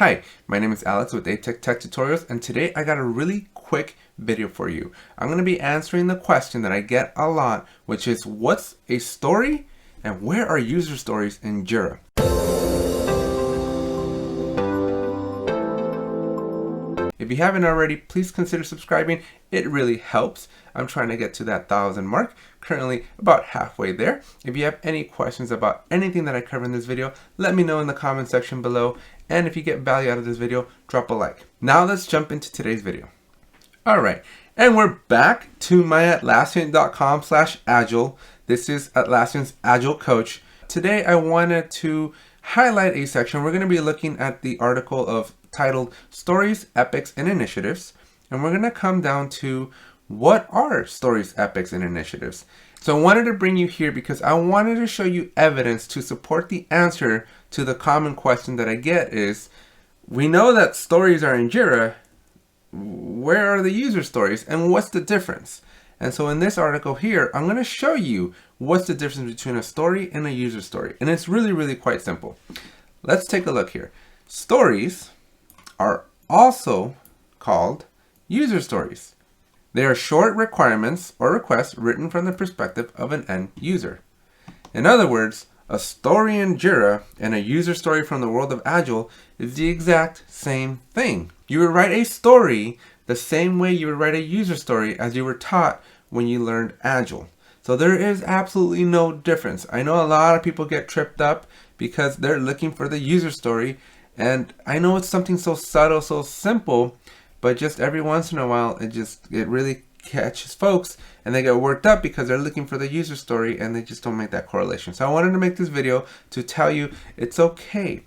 Hi, my name is Alex with Tech Tutorials, and today I got a really quick video for you. I'm going to be answering the question that I get a lot, which is what's a story and where are user stories in Jira? If you haven't already, please consider subscribing. It really helps. I'm trying to get to that 1,000 mark, currently about halfway there. If you have any questions about anything that I cover in this video, let me know in the comment section below. And if you get value out of this video, drop a like. Now let's jump into today's video. All right, and we're back to my Atlassian.com/agile. This is Atlassian's Agile Coach. Today I wanted to highlight a section. We're going to be looking at the article titled Stories, Epics, and Initiatives. And we're going to come down to what are stories, epics, and initiatives. So I wanted to bring you here because I wanted to show you evidence to support the answer to the common question that I get is, we know that stories are in Jira, where are the user stories and what's the difference? And so in this article here, I'm going to show you what's the difference between a story and a user story. And it's really, really quite simple. Let's take a look here. Stories are also called user stories. They are short requirements or requests written from the perspective of an end user. In other words, a story in Jira and a user story from the world of Agile is the exact same thing. You would write a story the same way you would write a user story as you were taught when you learned Agile. So there is absolutely no difference. I know a lot of people get tripped up because they're looking for the user story, and I know it's something so subtle, so simple, but just every once in a while it really catches folks and they get worked up because they're looking for the user story and they just don't make that correlation. So I wanted to make this video to tell you it's okay.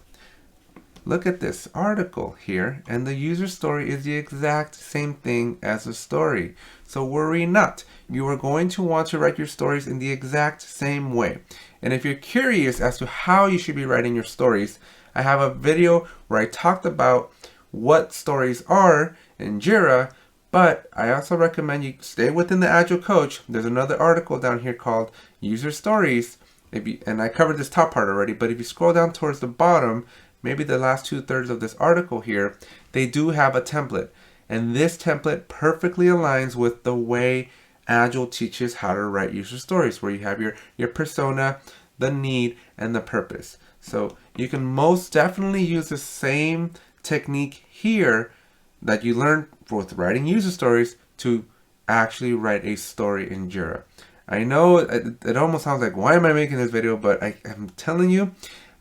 Look at this article here, and the user story is the exact same thing as a story. So worry not. You are going to want to write your stories in the exact same way. And if you're curious as to how you should be writing your stories, I have a video where I talked about what stories are in Jira, but I also recommend you stay within the Agile Coach. There's another article down here called User Stories. And I covered this top part already, but if you scroll down towards the bottom, maybe the last 2/3 of this article here, they do have a template. And this template perfectly aligns with the way Agile teaches how to write user stories, where you have your persona, the need, and the purpose. So you can most definitely use the same technique here that you learned with writing user stories to actually write a story in Jira. I know it almost sounds like, why am I making this video? But I'm telling you,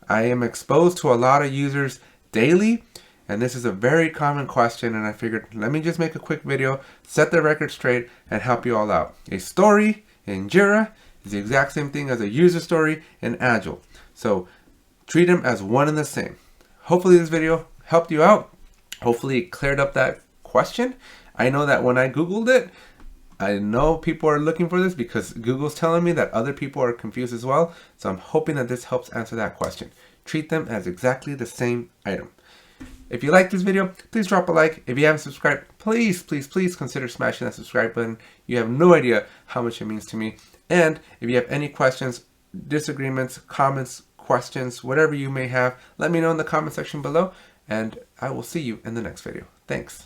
I am exposed to a lot of users daily, and this is a very common question, and I figured let me just make a quick video, set the record straight, and help you all out. A story in Jira is the exact same thing as a user story in Agile. So treat them as one and the same. Hopefully this video helped you out. Hopefully it cleared up that question. I know that when I Googled it, I know people are looking for this because Google's telling me that other people are confused as well. So I'm hoping that this helps answer that question. Treat them as exactly the same item. If you like this video, please drop a like. If you haven't subscribed, please consider smashing that subscribe button. You have no idea how much it means to me. And if you have any questions, disagreements, comments, questions, whatever you may have, let me know in the comment section below, and I will see you in the next video. Thanks.